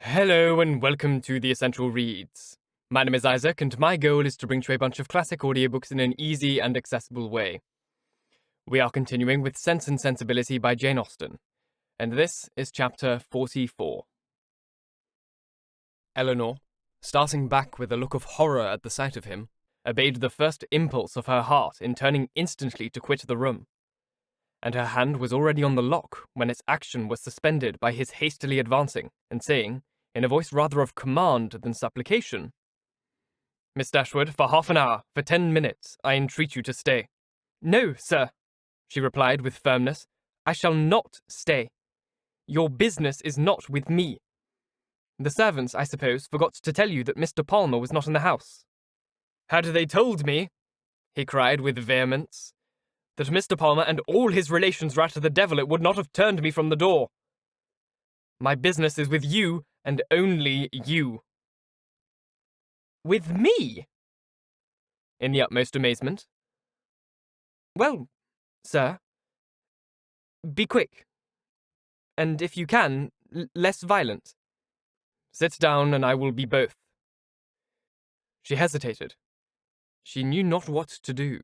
Hello and welcome to The Essential Reads. My name is Isaac and my goal is to bring to you a bunch of classic audiobooks in an easy and accessible way. We are continuing with Sense and Sensibility by Jane Austen, and this is chapter 44. Elanor, starting back with a look of horror at the sight of him, obeyed the first impulse of her heart in turning instantly to quit the room, and her hand was already on the lock when its action was suspended by his hastily advancing and saying, in a voice rather of command than supplication, "Miss Dashwood, for half an hour, for 10 minutes, I entreat you to stay." "No, sir," she replied with firmness, "I shall not stay. Your business is not with me. The servants, I suppose, forgot to tell you that Mr. Palmer was not in the house." "Had they told me," he cried with vehemence, "that Mr. Palmer and all his relations were at the devil, it would not have turned me from the door. My business is with you, and only you." "With me?" in the utmost amazement. "Well, sir, be quick, and if you can, less violent. Sit down, and I will be both." She hesitated. She knew not what to do.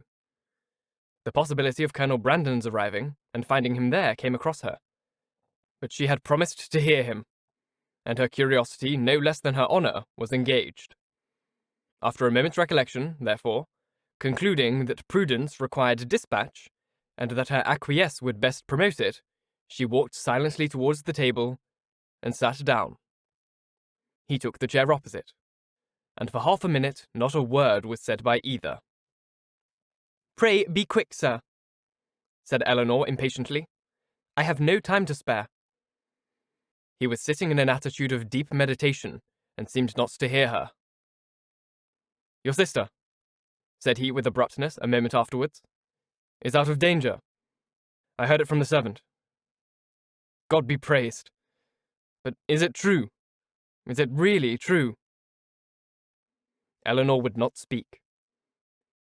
The possibility of Colonel Brandon's arriving and finding him there came across her. But she had promised to hear him, and her curiosity, no less than her honour, was engaged. After a moment's recollection, therefore, concluding that prudence required dispatch, and that her acquiesce would best promote it, she walked silently towards the table and sat down. He took the chair opposite, and for half a minute not a word was said by either. "Pray be quick, sir," said Elanor impatiently. "I have no time to spare." He was sitting in an attitude of deep meditation, and seemed not to hear her. "Your sister," said he with abruptness a moment afterwards, "is out of danger. I heard it from the servant. God be praised. But is it true? Is it really true?" Elanor would not speak.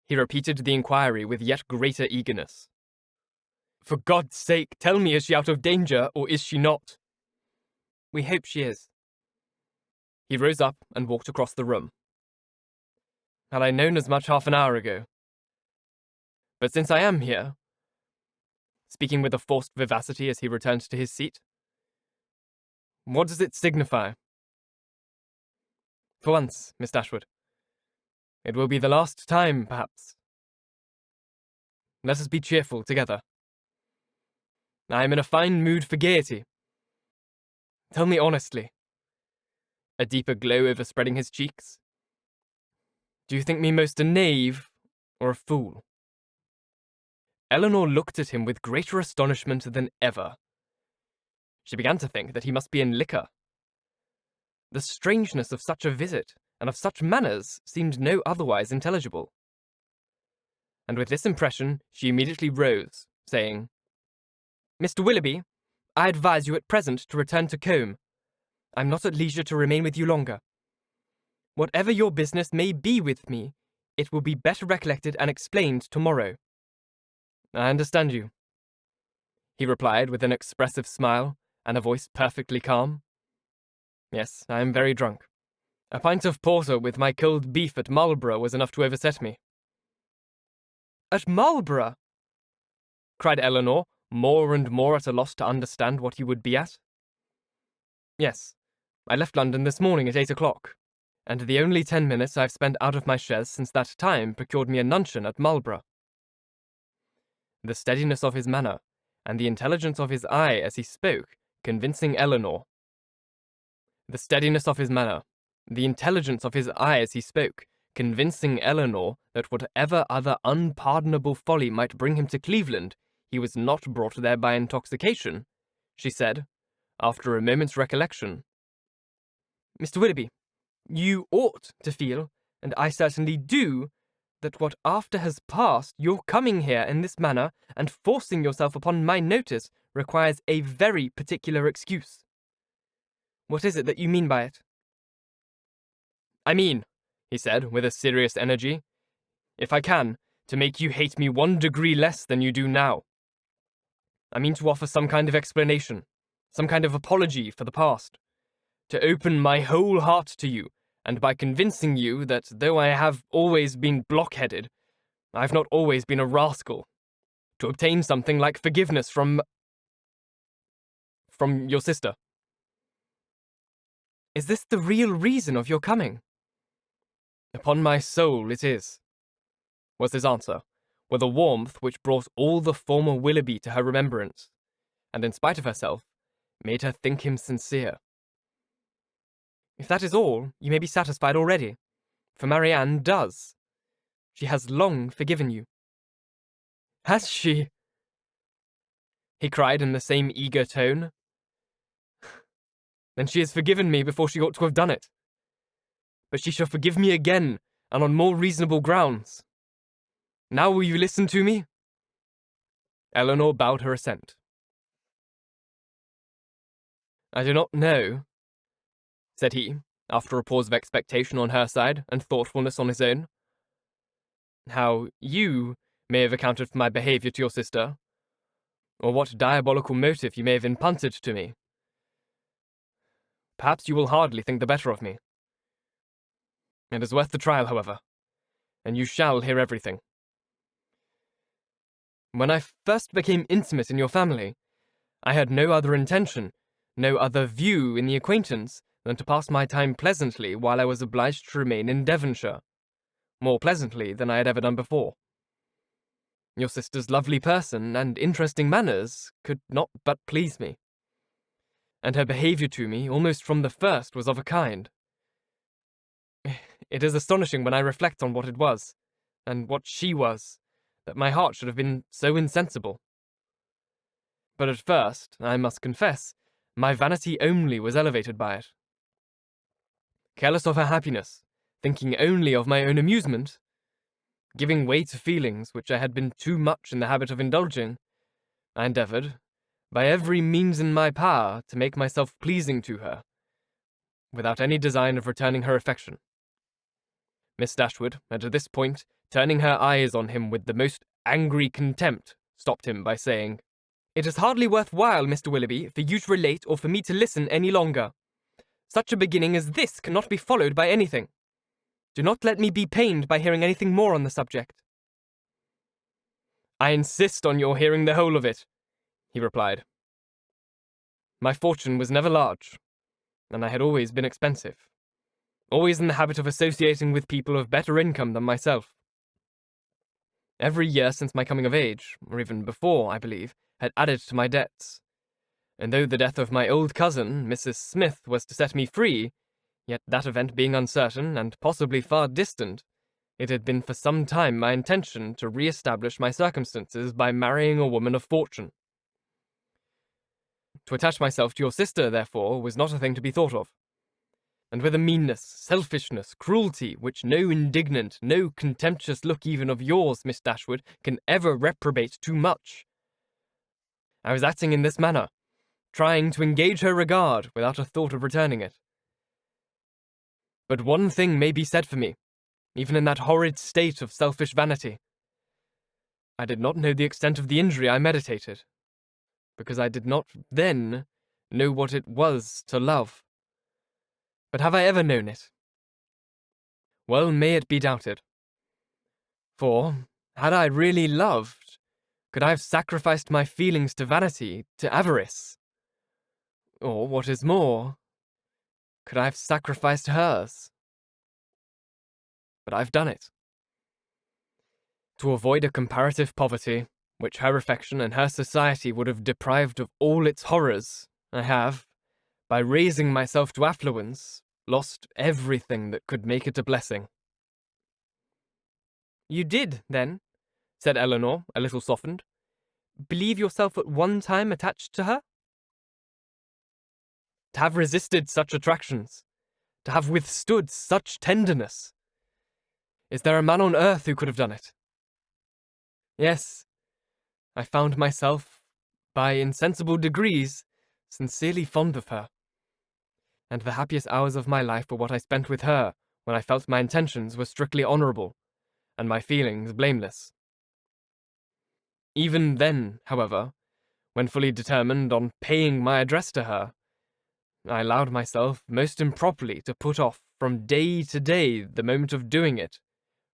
He repeated the inquiry with yet greater eagerness. "For God's sake, tell me, is she out of danger, or is she not?" "We hope she is." He rose up and walked across the room. "Had I known as much half an hour ago. But since I am here," speaking with a forced vivacity as he returned to his seat, "what does it signify? For once, Miss Dashwood. It will be the last time, perhaps. Let us be cheerful together. I am in a fine mood for gaiety. Tell me honestly," a deeper glow overspreading his cheeks, "do you think me most a knave or a fool?" Elanor looked at him with greater astonishment than ever. She began to think that he must be in liquor. The strangeness of such a visit and of such manners seemed no otherwise intelligible. And with this impression she immediately rose, saying, "Mr. Willoughby, I advise you at present to return to Combe. I am not at leisure to remain with you longer. Whatever your business may be with me, it will be better recollected and explained tomorrow." "I understand you," he replied with an expressive smile and a voice perfectly calm. "Yes, I am very drunk. A pint of porter with my cold beef at Marlborough was enough to overset me." "At Marlborough?" cried Elanor, more and more at a loss to understand what he would be at. "Yes, I left London this morning at 8 o'clock, and the only 10 minutes I've spent out of my chaise since that time procured me a nuncheon at Marlborough." The steadiness of his manner, and the intelligence of his eye as he spoke, convincing Elanor. The steadiness of his manner, the intelligence of his eye as he spoke, convincing Elanor that whatever other unpardonable folly might bring him to Cleveland, he was not brought there by intoxication, she said, after a moment's recollection, "Mr. Willoughby, you ought to feel, and I certainly do, that what after has passed, your coming here in this manner and forcing yourself upon my notice requires a very particular excuse. What is it that you mean by it?" "I mean," he said, with a serious energy, "if I can, to make you hate me 1 degree less than you do now. I mean to offer some kind of explanation, some kind of apology for the past. to open my whole heart to you, and by convincing you that though I have always been blockheaded, I've not always been a rascal, to obtain something like forgiveness from your sister. Is this the real reason of your coming? Upon my soul it is, was his answer, with a warmth which brought all the former Willoughby to her remembrance, and in spite of herself, made her think him sincere. If that is all, you may be satisfied already, for Marianne does. She has long forgiven you. Has she? He cried in the same eager tone. Then she has forgiven me before she ought to have done it. But she shall forgive me again, and on more reasonable grounds. Now will you listen to me? Elanor bowed her assent. I do not know, said he, after a pause of expectation on her side and thoughtfulness on his own, how you may have accounted for my behaviour to your sister, or what diabolical motive you may have impunted to me. Perhaps you will hardly think the better of me. It is worth the trial, however, and you shall hear everything. When I first became intimate in your family, I had no other intention, no other view in the acquaintance than to pass my time pleasantly while I was obliged to remain in Devonshire, more pleasantly than I had ever done before. Your sister's lovely person and interesting manners could not but please me, and her behaviour to me, almost from the first, was of a kind. It is astonishing when I reflect on what it was, and what she was, that my heart should have been so insensible. But at first, I must confess, my vanity only was elevated by it. Careless of her happiness, thinking only of my own amusement, giving way to feelings which I had been too much in the habit of indulging, I endeavoured, by every means in my power, to make myself pleasing to her, without any design of returning her affection. Miss Dashwood, at this point, turning her eyes on him with the most angry contempt, stopped him by saying, It is hardly worth while, Mr. Willoughby, for you to relate or for me to listen any longer. Such a beginning as this cannot be followed by anything. Do not let me be pained by hearing anything more on the subject. I insist on your hearing the whole of it, he replied. My fortune was never large, and I had always been expensive, always in the habit of associating with people of better income than myself. Every year since my coming of age, or even before, I believe, had added to my debts, and though the death of my old cousin, Mrs. Smith, was to set me free, yet that event being uncertain, and possibly far distant, it had been for some time my intention to re-establish my circumstances by marrying a woman of fortune. To attach myself to your sister, therefore, was not a thing to be thought of, and with a meanness, selfishness, cruelty, which no indignant, no contemptuous look even of yours, Miss Dashwood, can ever reprobate too much. I was acting in this manner, trying to engage her regard without a thought of returning it. But one thing may be said for me, even in that horrid state of selfish vanity. I did not know the extent of the injury I meditated, because I did not then know what it was to love. But have I ever known it? Well may it be doubted. For, had I really loved, could I have sacrificed my feelings to vanity, to avarice? Or, what is more, could I have sacrificed hers? But I've done it. To avoid a comparative poverty, which her affection and her society would have deprived of all its horrors, I have, by raising myself to affluence, lost everything that could make it a blessing. You did, then, said Elanor, a little softened, believe yourself at one time attached to her? To have resisted such attractions, to have withstood such tenderness. Is there a man on earth who could have done it? Yes, I found myself, by insensible degrees, sincerely fond of her. And the happiest hours of my life were what I spent with her, when I felt my intentions were strictly honourable, and my feelings blameless. Even then, however, when fully determined on paying my address to her, I allowed myself most improperly to put off from day to day the moment of doing it,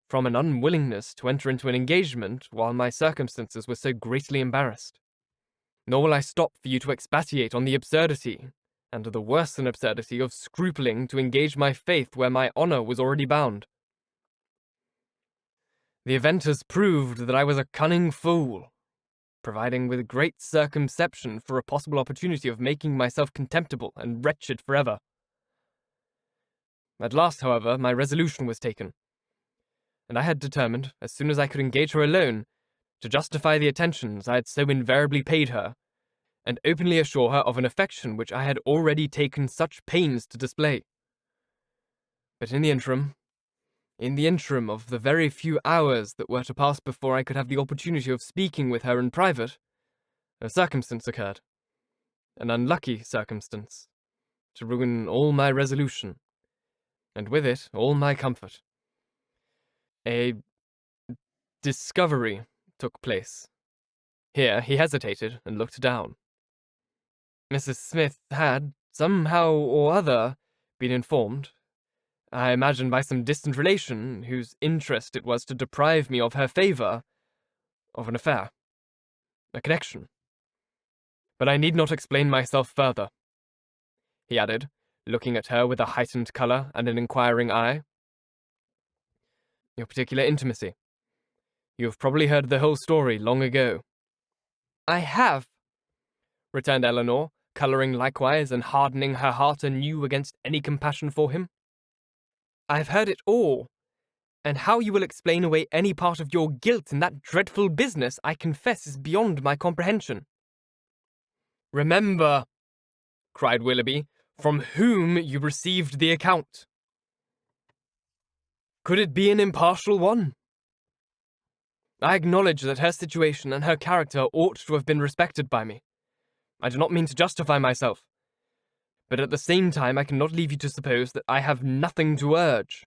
from an unwillingness to enter into an engagement while my circumstances were so greatly embarrassed. Nor will I stop for you to expatiate on the absurdity, and the worse than absurdity, of scrupling to engage my faith where my honour was already bound. The event has proved that I was a cunning fool, providing with great circumspection for a possible opportunity of making myself contemptible and wretched forever. At last, however, my resolution was taken, and I had determined, as soon as I could engage her alone, to justify the attentions I had so invariably paid her, and openly assure her of an affection which I had already taken such pains to display. But in the interim of the very few hours that were to pass before I could have the opportunity of speaking with her in private, a circumstance occurred, an unlucky circumstance, to ruin all my resolution, and with it all my comfort. A discovery took place. Here he hesitated and looked down. Mrs. Smith had, somehow or other, been informed, I imagine by some distant relation, whose interest it was to deprive me of her favour, of an affair, a connection. But I need not explain myself further, he added, looking at her with a heightened colour and an inquiring eye. Your particular intimacy. You have probably heard the whole story long ago. I have, returned Elanor, colouring likewise and hardening her heart anew against any compassion for him. I have heard it all, and how you will explain away any part of your guilt in that dreadful business, I confess, is beyond my comprehension. Remember, cried Willoughby, from whom you received the account. Could it be an impartial one? I acknowledge that her situation and her character ought to have been respected by me. I do not mean to justify myself, but at the same time I cannot leave you to suppose that I have nothing to urge.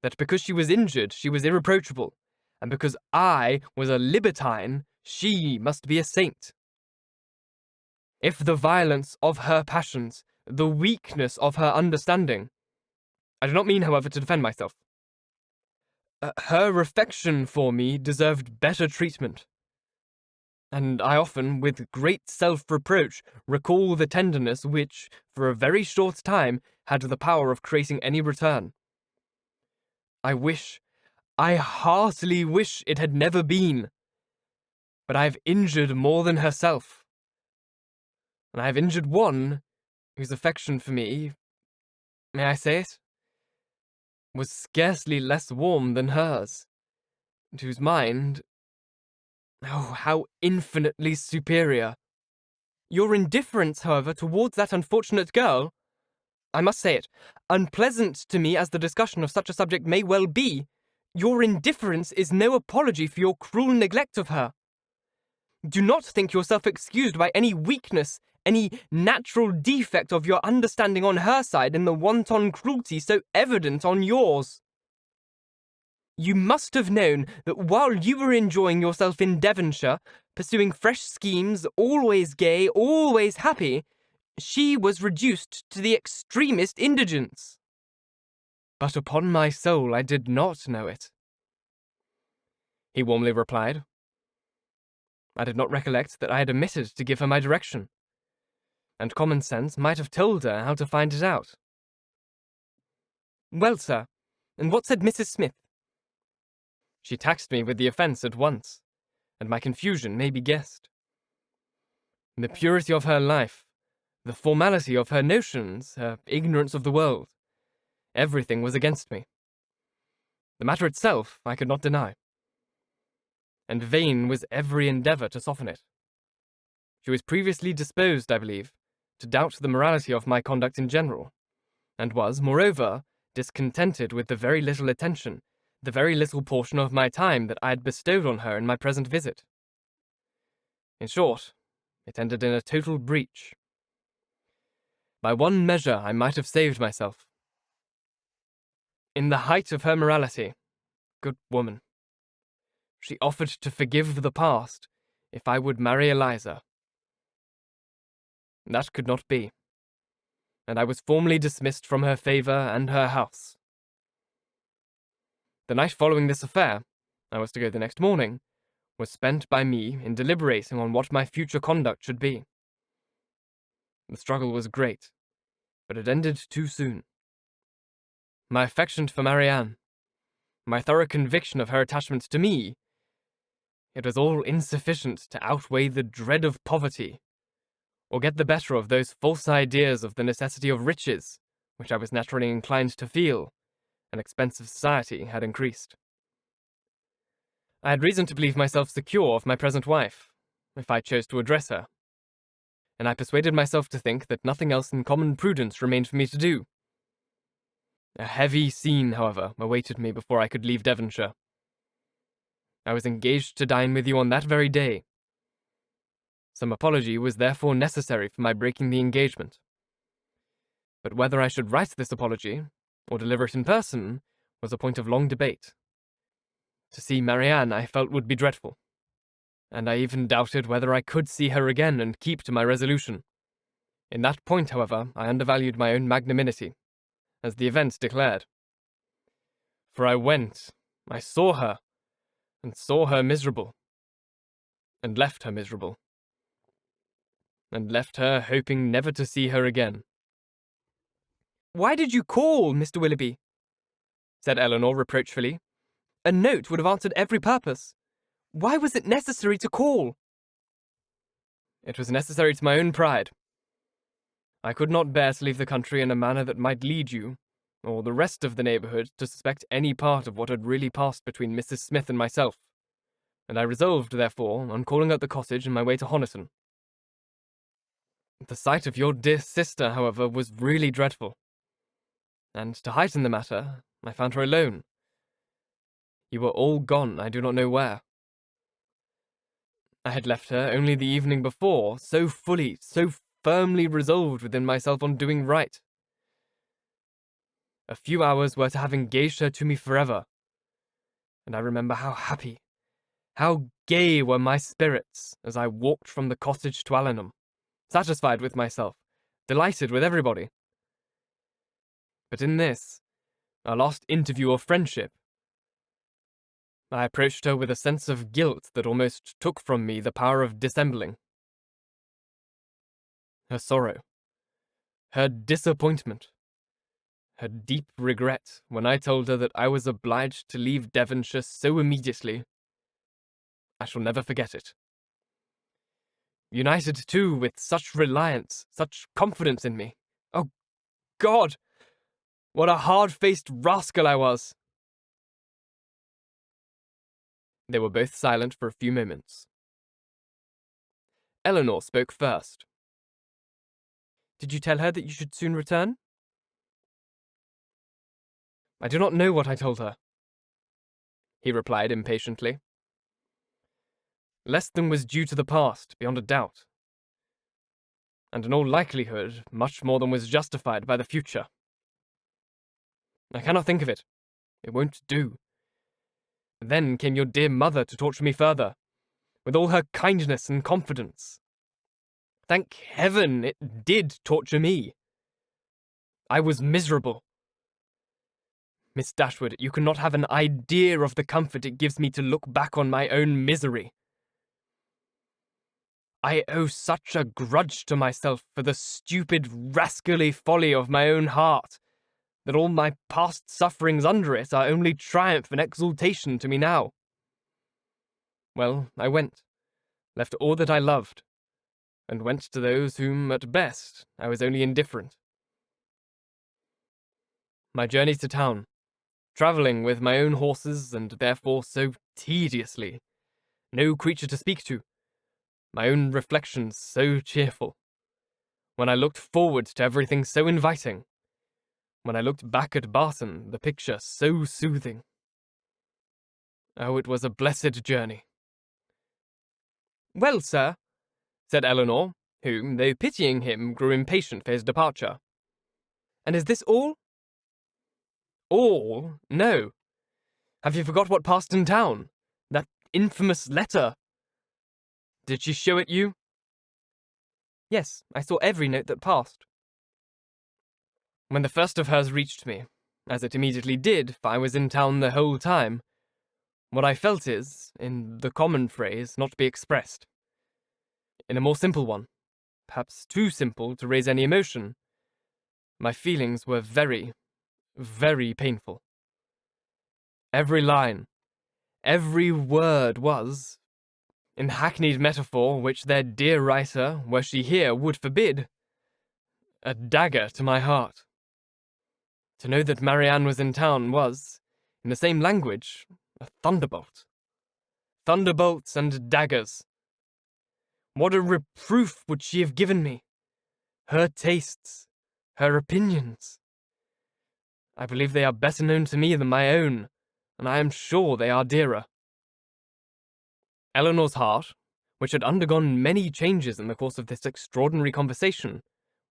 That because she was injured, she was irreproachable, and because I was a libertine, she must be a saint. If the violence of her passions, the weakness of her understanding, I do not mean, however, to defend myself. Her affection for me deserved better treatment, and I often, with great self-reproach, recall the tenderness which, for a very short time, had the power of creating any return. I heartily wish it had never been, but I have injured more than herself, and I have injured one whose affection for me, may I say it, was scarcely less warm than hers, and whose mind, oh, how infinitely superior. Your indifference, however, towards that unfortunate girl, I must say it, unpleasant to me as the discussion of such a subject may well be, your indifference is no apology for your cruel neglect of her. Do not think yourself excused by any weakness, any natural defect of your understanding on her side in the wanton cruelty so evident on yours. You must have known that while you were enjoying yourself in Devonshire, pursuing fresh schemes, always gay, always happy, she was reduced to the extremest indigence. But upon my soul, I did not know it, he warmly replied. I did not recollect that I had omitted to give her my direction, and common sense might have told her how to find it out. Well, sir, and what said Mrs. Smith? She taxed me with the offence at once, and my confusion may be guessed. The purity of her life, the formality of her notions, her ignorance of the world, everything was against me. The matter itself I could not deny, and vain was every endeavour to soften it. She was previously disposed, I believe, to doubt the morality of my conduct in general, and was, moreover, discontented with the very little attention, the very little portion of my time that I had bestowed on her in my present visit. In short, it ended in a total breach. By one measure I might have saved myself. In the height of her morality, good woman, she offered to forgive the past if I would marry Eliza. That could not be. and I was formally dismissed from her favour and her house. The night following this affair, I was to go the next morning, was spent by me in deliberating on what my future conduct should be. The struggle was great, but it ended too soon. My affection for Marianne, my thorough conviction of her attachment to me, it was all insufficient to outweigh the dread of poverty, or get the better of those false ideas of the necessity of riches, which I was naturally inclined to feel, and expensive society had increased. I had reason to believe myself secure of my present wife, if I chose to address her, and I persuaded myself to think that nothing else than common prudence remained for me to do. A heavy scene, however, awaited me before I could leave Devonshire. I was engaged to dine with you on that very day. Some apology was therefore necessary for my breaking the engagement. But whether I should write this apology, or deliver it in person, was a point of long debate. To see Marianne I felt would be dreadful, and I even doubted whether I could see her again and keep to my resolution. In that point, however, I undervalued my own magnanimity, as the event declared. For I went, I saw her, and saw her miserable, and left her miserable, and left her hoping never to see her again. "Why did you call, Mr. Willoughby?" said Elanor reproachfully. "A note would have answered every purpose. Why was it necessary to call?" "It was necessary to my own pride. I could not bear to leave the country in a manner that might lead you, or the rest of the neighbourhood, to suspect any part of what had really passed between Mrs. Smith and myself, and I resolved, therefore, on calling at the cottage on my way to Honiton. The sight of your dear sister, however, was really dreadful, and to heighten the matter, I found her alone. You were all gone, I do not know where. I had left her only the evening before, so fully, so firmly resolved within myself on doing right. A few hours were to have engaged her to me forever, and I remember how happy, how gay were my spirits as I walked from the cottage to Allenham, satisfied with myself, delighted with everybody. But in this, our last interview of friendship, I approached her with a sense of guilt that almost took from me the power of dissembling. Her sorrow, her disappointment, her deep regret when I told her that I was obliged to leave Devonshire so immediately, I shall never forget it. United, too, with such reliance, such confidence in me. Oh, God! What a hard-faced rascal I was! They were both silent for a few moments. Elanor spoke first. "Did you tell her that you should soon return?" "I do not know what I told her," he replied impatiently. "Less than was due to the past, beyond a doubt. And in all likelihood, much more than was justified by the future. I cannot think of it. It won't do. Then came your dear mother to torture me further, with all her kindness and confidence. Thank heaven it did torture me. I was miserable. Miss Dashwood, you cannot have an idea of the comfort it gives me to look back on my own misery. I owe such a grudge to myself for the stupid, rascally folly of my own heart, that all my past sufferings under it are only triumph and exultation to me now. Well, I went, left all that I loved, and went to those whom, at best, I was only indifferent. My journey to town, travelling with my own horses, and therefore so tediously, no creature to speak to, my own reflections so cheerful, when I looked forward to everything so inviting, when I looked back at Barton, the picture so soothing. Oh, it was a blessed journey. "Well, sir," said Elanor, who, though pitying him, grew impatient for his departure. "And is this all?" "All? No. Have you forgot what passed in town? That infamous letter. Did she show it you?" "Yes, I saw every note that passed." When the first of hers reached me, as it immediately did, for I was in town the whole time, what I felt is, in the common phrase, not to be expressed. In a more simple one, perhaps too simple to raise any emotion, my feelings were very, very painful. Every line, every word was, in hackneyed metaphor which their dear writer, were she here, would forbid, a dagger to my heart. To know that Marianne was in town was, in the same language, a thunderbolt. Thunderbolts and daggers. What a reproof would she have given me! Her tastes, her opinions. I believe they are better known to me than my own, and I am sure they are dearer. Eleanor's heart, which had undergone many changes in the course of this extraordinary conversation,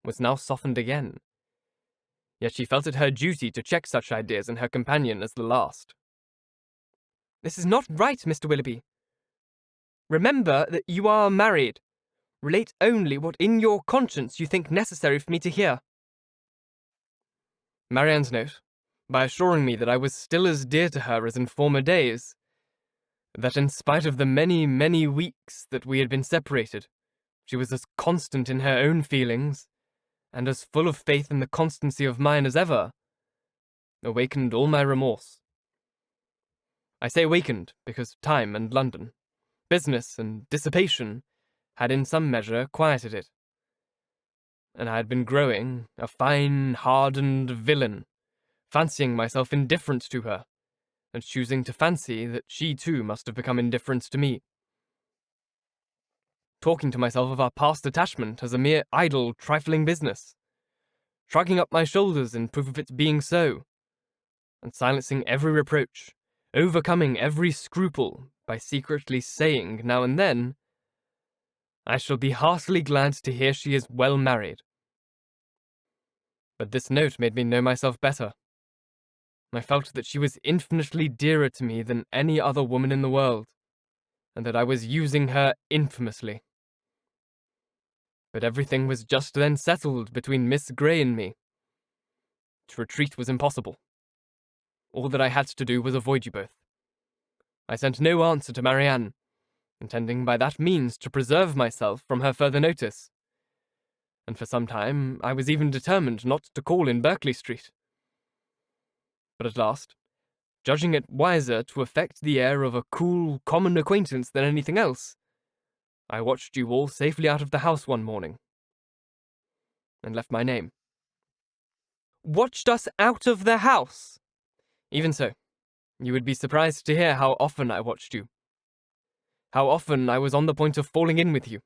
was now softened again. Yet she felt it her duty to check such ideas in her companion as the last. This is not right, Mr. Willoughby. Remember that you are married. Relate only what in your conscience you think necessary for me to hear. Marianne's note, by assuring me that I was still as dear to her as in former days, that in spite of the many, many weeks that we had been separated, she was as constant in her own feelings, and as full of faith in the constancy of mine as ever, awakened all my remorse. I say awakened because time and London, business and dissipation, had in some measure quieted it, and I had been growing a fine, hardened villain, fancying myself indifferent to her, and choosing to fancy that she too must have become indifferent to me. Talking to myself of our past attachment as a mere idle, trifling business, shrugging up my shoulders in proof of its being so, and silencing every reproach, overcoming every scruple by secretly saying now and then, I shall be heartily glad to hear she is well married. But this note made me know myself better. I felt that she was infinitely dearer to me than any other woman in the world, and that I was using her infamously. But everything was just then settled between Miss Grey and me. To retreat was impossible. All that I had to do was avoid you both. I sent no answer to Marianne, intending by that means to preserve myself from her further notice. And for some time I was even determined not to call in Berkeley Street. But at last, judging it wiser to affect the air of a cool, common acquaintance than anything else, I watched you all safely out of the house one morning, and left my name. Watched us out of the house? Even so, you would be surprised to hear how often I watched you. How often I was on the point of falling in with you.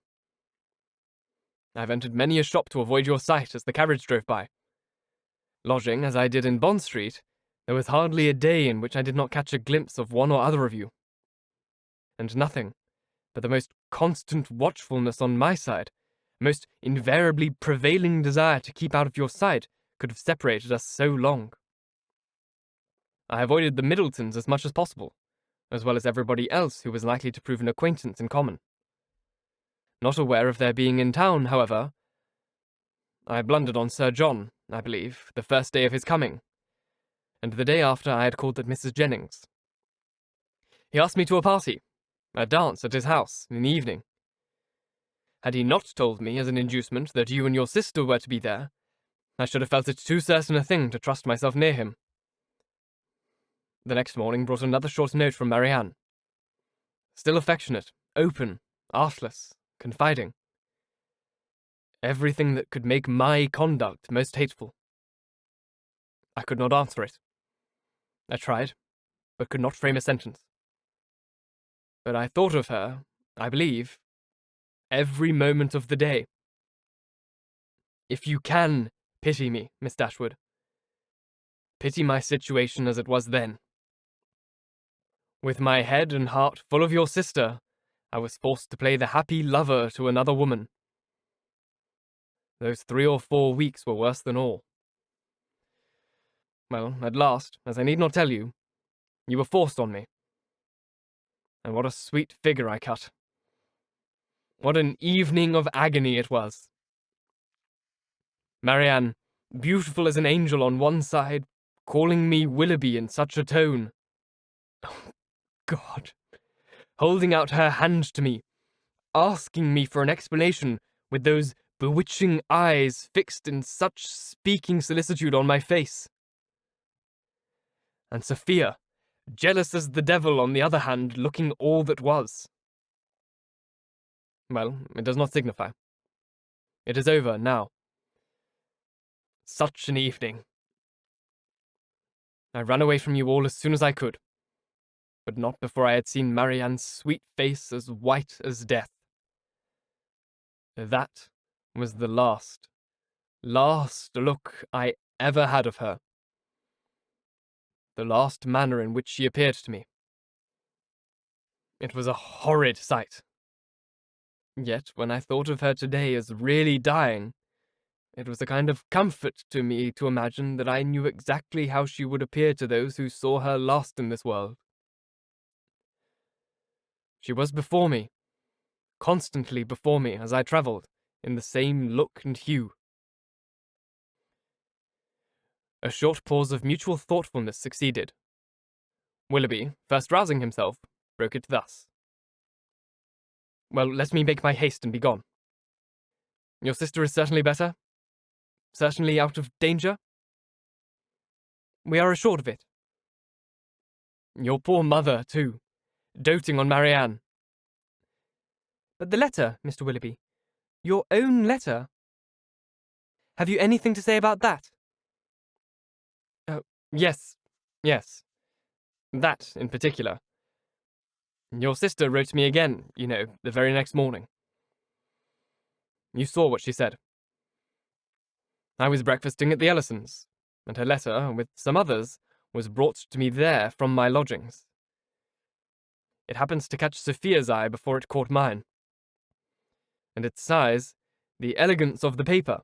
I've entered many a shop to avoid your sight as the carriage drove by. Lodging, as I did in Bond Street, there was hardly a day in which I did not catch a glimpse of one or other of you. And nothing but the most constant watchfulness on my side, most invariably prevailing desire to keep out of your sight, could have separated us so long. I avoided the Middletons as much as possible, as well as everybody else who was likely to prove an acquaintance in common. Not aware of their being in town, however, I blundered on Sir John, I believe, the first day of his coming, and the day after I had called at Mrs. Jennings. He asked me to a party, a dance at his house, in the evening. Had he not told me as an inducement that you and your sister were to be there, I should have felt it too certain a thing to trust myself near him. The next morning brought another short note from Marianne. Still affectionate, open, artless, confiding. Everything that could make my conduct most hateful. I could not answer it. I tried, but could not frame a sentence. But I thought of her, I believe, every moment of the day. If you can pity me, Miss Dashwood, pity my situation as it was then. With my head and heart full of your sister, I was forced to play the happy lover to another woman. Those 3 or 4 weeks were worse than all. Well, at last, as I need not tell you, you were forced on me. And what a sweet figure I cut. What an evening of agony it was. Marianne, beautiful as an angel on one side, calling me Willoughby in such a tone. Oh, God! Holding out her hand to me, asking me for an explanation with those bewitching eyes fixed in such speaking solicitude on my face. And Sophia, jealous as the devil on the other hand, looking all that was. Well, it does not signify. It is over now. Such an evening. I ran away from you all as soon as I could, but not before I had seen Marianne's sweet face as white as death. That was the last look I ever had of her. The last manner in which she appeared to me. It was a horrid sight. Yet, when I thought of her today as really dying, it was a kind of comfort to me to imagine that I knew exactly how she would appear to those who saw her last in this world. She was before me, constantly before me as I travelled, in the same look and hue. A short pause of mutual thoughtfulness succeeded. Willoughby, first rousing himself, broke it thus. Well, let me make my haste and be gone. Your sister is certainly better? Certainly out of danger? We are assured of it. Your poor mother, too, doting on Marianne. But the letter, Mr. Willoughby, your own letter. Have you anything to say about that? Oh, yes. That, in particular. Your sister wrote me again, you know, the very next morning. You saw what she said. I was breakfasting at the Ellisons, and her letter, with some others, was brought to me there from my lodgings. It happened to catch Sophia's eye before it caught mine. And its size, the elegance of the paper,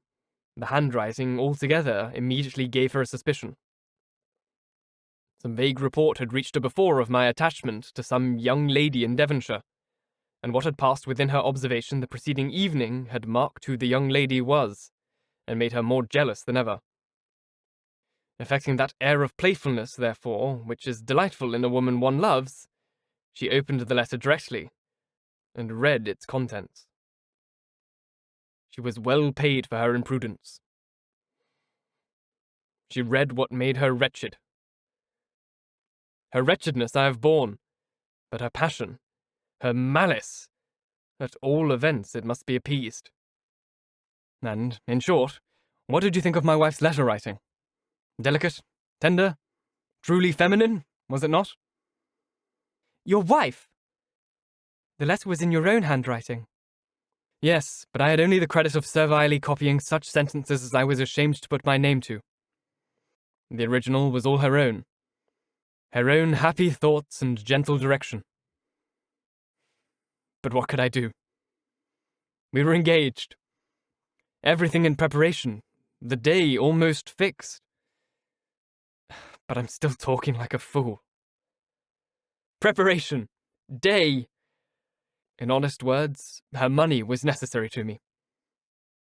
the handwriting altogether immediately gave her a suspicion. Some vague report had reached her before of my attachment to some young lady in Devonshire, and what had passed within her observation the preceding evening had marked who the young lady was, and made her more jealous than ever. Affecting that air of playfulness, therefore, which is delightful in a woman one loves, she opened the letter directly, and read its contents. She was well paid for her imprudence. She read what made her wretched. Her wretchedness I have borne, but her passion, her malice, at all events it must be appeased. And, in short, what did you think of my wife's letter-writing? Delicate? Tender? Truly feminine, was it not? Your wife? The letter was in your own handwriting. Yes, but I had only the credit of servilely copying such sentences as I was ashamed to put my name to. The original was all her own. Her own happy thoughts and gentle direction. But what could I do? We were engaged. Everything in preparation, the day almost fixed. But I'm still talking like a fool. Preparation! Day! In honest words, her money was necessary to me.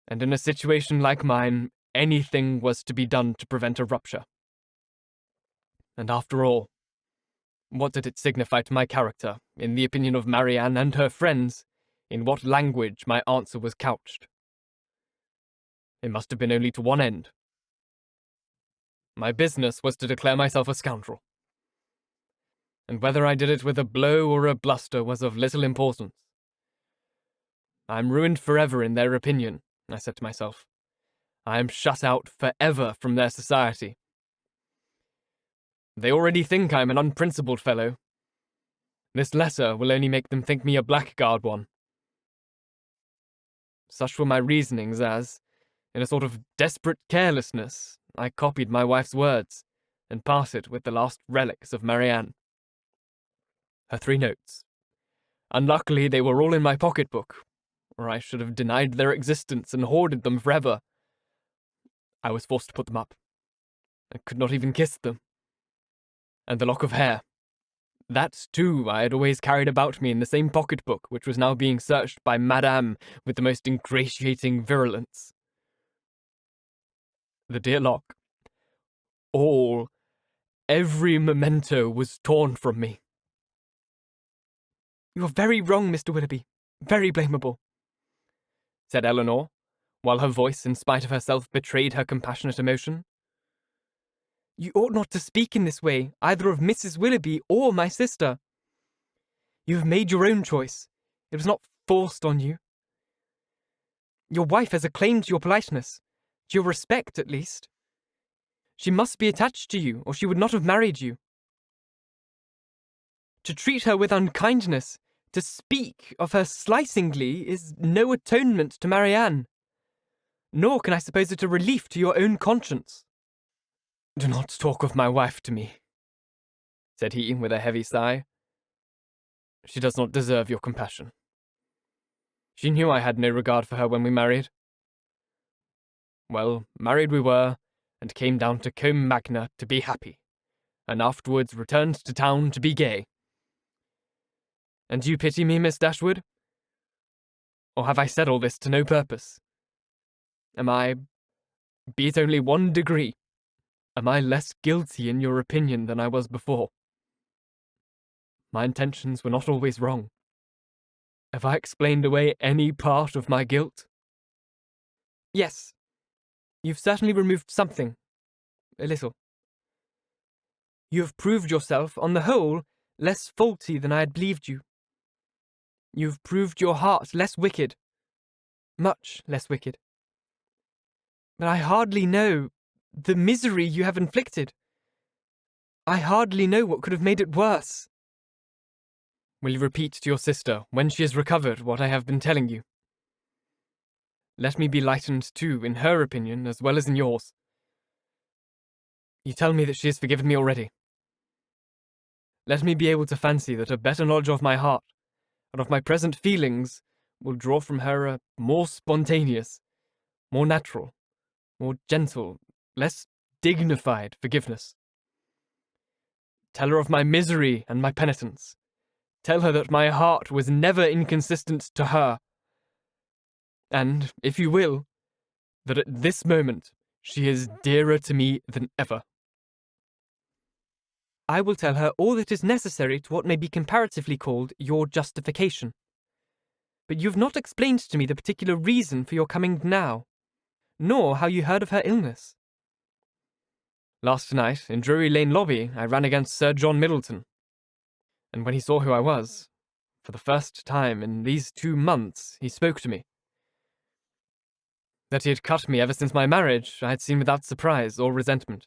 And in a situation like mine, anything was to be done to prevent a rupture. And after all, what did it signify to my character, in the opinion of Marianne and her friends, in what language my answer was couched? It must have been only to one end. My business was to declare myself a scoundrel. And whether I did it with a blow or a bluster was of little importance. I am ruined forever in their opinion, I said to myself. I am shut out forever from their society. They already think I am an unprincipled fellow. This letter will only make them think me a blackguard one. Such were my reasonings as, in a sort of desperate carelessness, I copied my wife's words, and parted with the last relics of Marianne. Her 3 notes. Unluckily, they were all in my pocket-book, or I should have denied their existence and hoarded them forever. I was forced to put them up. I could not even kiss them. And the lock of hair. That, too, I had always carried about me in the same pocket-book which was now being searched by Madame with the most ingratiating virulence. the dear lock. Every memento was torn from me. You are very wrong, Mr. Willoughby. Very blamable, said Elanor, while her voice, in spite of herself, betrayed her compassionate emotion. You ought not to speak in this way, either of Mrs. Willoughby or my sister. You have made your own choice. It was not forced on you. Your wife has a claim to your politeness, to your respect, at least. She must be attached to you, or she would not have married you. To treat her with unkindness, to speak of her slightingly, is no atonement to Marianne. Nor can I suppose it a relief to your own conscience. Do not talk of my wife to me, said he with a heavy sigh. She does not deserve your compassion. She knew I had no regard for her when we married. Well, married we were, and came down to Combe Magna to be happy, and afterwards returned to town to be gay. And do you pity me, Miss Dashwood? Or have I said all this to no purpose? Am I, be it only 1 degree, am I less guilty in your opinion than I was before? My intentions were not always wrong. Have I explained away any part of my guilt? Yes. You've certainly removed something. A little. You have proved yourself, on the whole, less faulty than I had believed you. You've proved your heart less wicked. Much less wicked. But I hardly know the misery you have inflicted. I hardly know what could have made it worse. Will you repeat to your sister, when she has recovered, what I have been telling you? Let me be lightened, too, in her opinion, as well as in yours. You tell me that she has forgiven me already. Let me be able to fancy that a better knowledge of my heart, and of my present feelings, will draw from her a more spontaneous, more natural, more gentle, less dignified forgiveness. Tell her of my misery and my penitence. Tell her that my heart was never inconsistent to her. And, if you will, that at this moment she is dearer to me than ever. I will tell her all that is necessary to what may be comparatively called your justification. But you have not explained to me the particular reason for your coming now, nor how you heard of her illness. Last night, in Drury Lane lobby, I ran against Sir John Middleton, and when he saw who I was, for the first time in these 2 months, he spoke to me. That he had cut me ever since my marriage, I had seen without surprise or resentment.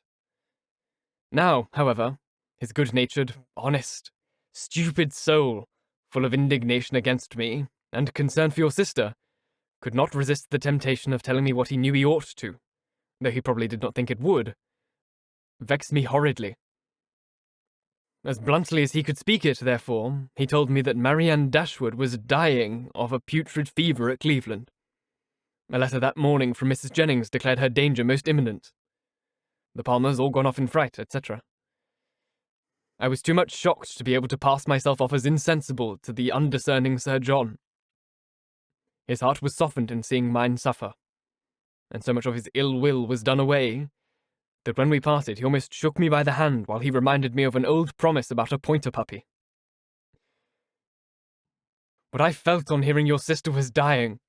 Now, however, his good-natured, honest, stupid soul, full of indignation against me, and concern for your sister, could not resist the temptation of telling me what he knew he ought to, though he probably did not think it would, vex me horridly. As bluntly as he could speak it, therefore, he told me that Marianne Dashwood was dying of a putrid fever at Cleveland. A letter that morning from Mrs. Jennings declared her danger most imminent. The Palmers all gone off in fright, etc. I was too much shocked to be able to pass myself off as insensible to the undiscerning Sir John. His heart was softened in seeing mine suffer, and so much of his ill will was done away, that when we parted he almost shook me by the hand while he reminded me of an old promise about a pointer puppy. What I felt on hearing your sister was dying,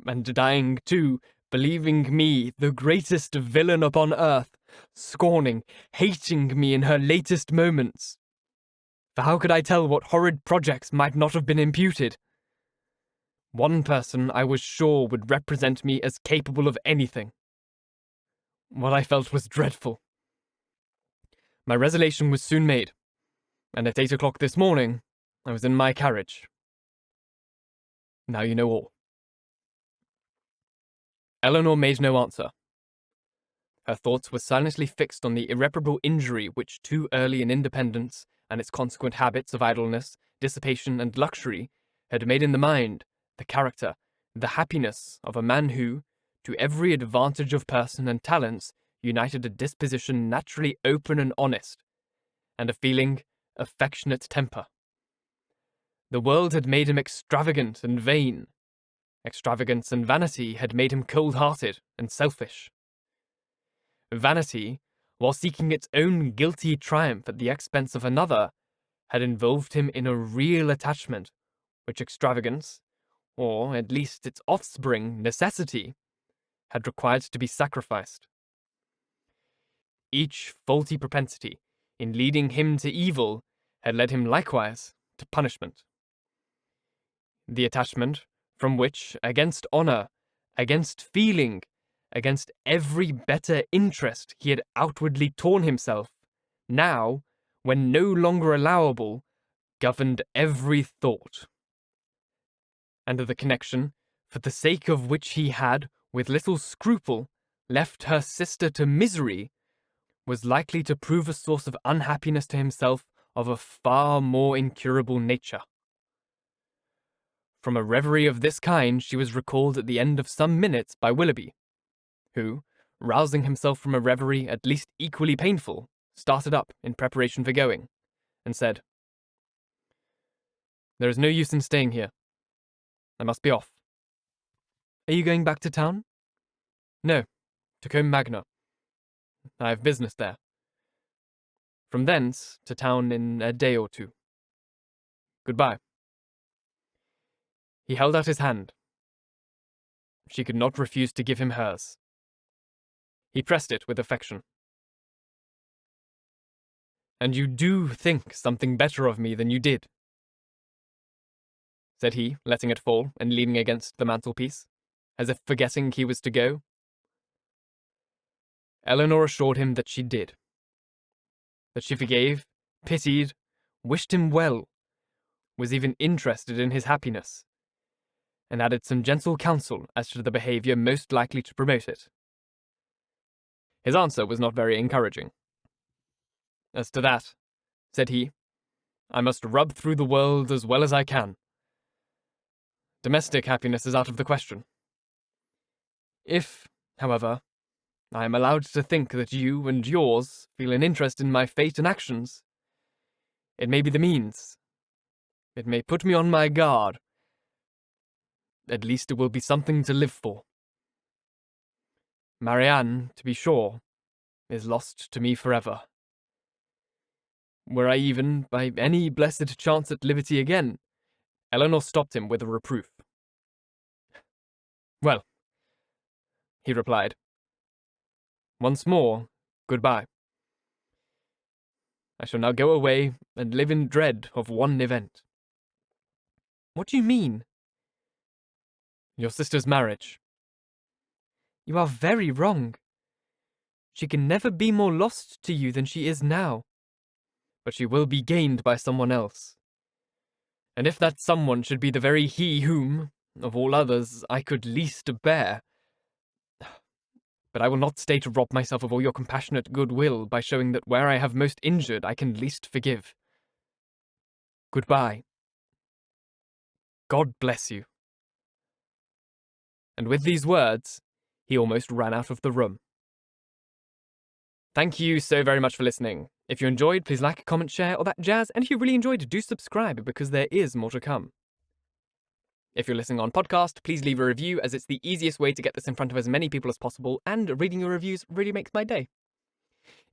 and dying too, believing me the greatest villain upon earth, scorning, hating me in her latest moments. For how could I tell what horrid projects might not have been imputed? One person I was sure would represent me as capable of anything. What I felt was dreadful. My resolution was soon made, and at 8 o'clock this morning, I was in my carriage. Now you know all. Elanor made no answer. Her thoughts were silently fixed on the irreparable injury which too early an independence, and its consequent habits of idleness, dissipation, and luxury, had made in the mind, the character, the happiness of a man who, to every advantage of person and talents, united a disposition naturally open and honest, and a feeling, affectionate temper. The world had made him extravagant and vain. Extravagance and vanity had made him cold-hearted and selfish. Vanity, while seeking its own guilty triumph at the expense of another, had involved him in a real attachment, which extravagance, or at least its offspring, necessity, had required to be sacrificed. Each faulty propensity, in leading him to evil, had led him likewise to punishment. The attachment from which, against honour, against feeling, against every better interest he had outwardly torn himself, now, when no longer allowable, governed every thought. And the connection, for the sake of which he had, with little scruple, left her sister to misery, was likely to prove a source of unhappiness to himself of a far more incurable nature. From a reverie of this kind she was recalled at the end of some minutes by Willoughby, who, rousing himself from a reverie at least equally painful, started up in preparation for going, and said, "There is no use in staying here. I must be off." "Are you going back to town?" "No, to Combe Magna. I have business there. From thence to town in a day or two. Goodbye." He held out his hand. She could not refuse to give him hers. He pressed it with affection. "And you do think something better of me than you did?" said he, letting it fall and leaning against the mantelpiece, as if forgetting he was to go. Elanor assured him that she did. That she forgave, pitied, wished him well, was even interested in his happiness, and added some gentle counsel as to the behaviour most likely to promote it. His answer was not very encouraging. "As to that," said he, "I must rub through the world as well as I can. Domestic happiness is out of the question. If, however, I am allowed to think that you and yours feel an interest in my fate and actions, it may be the means. It may put me on my guard. At least it will be something to live for. Marianne, to be sure, is lost to me forever. Were I even, by any blessed chance, at liberty again—" Elanor stopped him with a reproof. "Well," he replied, "once more, goodbye. I shall now go away and live in dread of one event." "What do you mean?" "Your sister's marriage." "You are very wrong. She can never be more lost to you than she is now." "But she will be gained by someone else. And if that someone should be the very he whom, of all others, I could least bear. But I will not stay to rob myself of all your compassionate goodwill by showing that where I have most injured I can least forgive. Goodbye. God bless you." And with these words, he almost ran out of the room. Thank you so very much for listening. If you enjoyed, please like, comment, share, all that jazz, and if you really enjoyed, do subscribe, because there is more to come. If you're listening on podcast, please leave a review, as it's the easiest way to get this in front of as many people as possible, and reading your reviews really makes my day.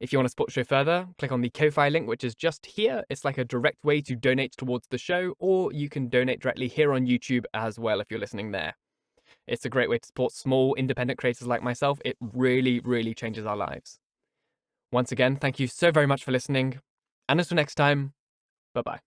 If you want to support the show further, click on the Ko-Fi link, which is just here. It's like a direct way to donate towards the show, or you can donate directly here on YouTube as well if you're listening there. It's a great way to support small, independent creators like myself. It really, really changes our lives. Once again, thank you so very much for listening, and until next time, bye-bye.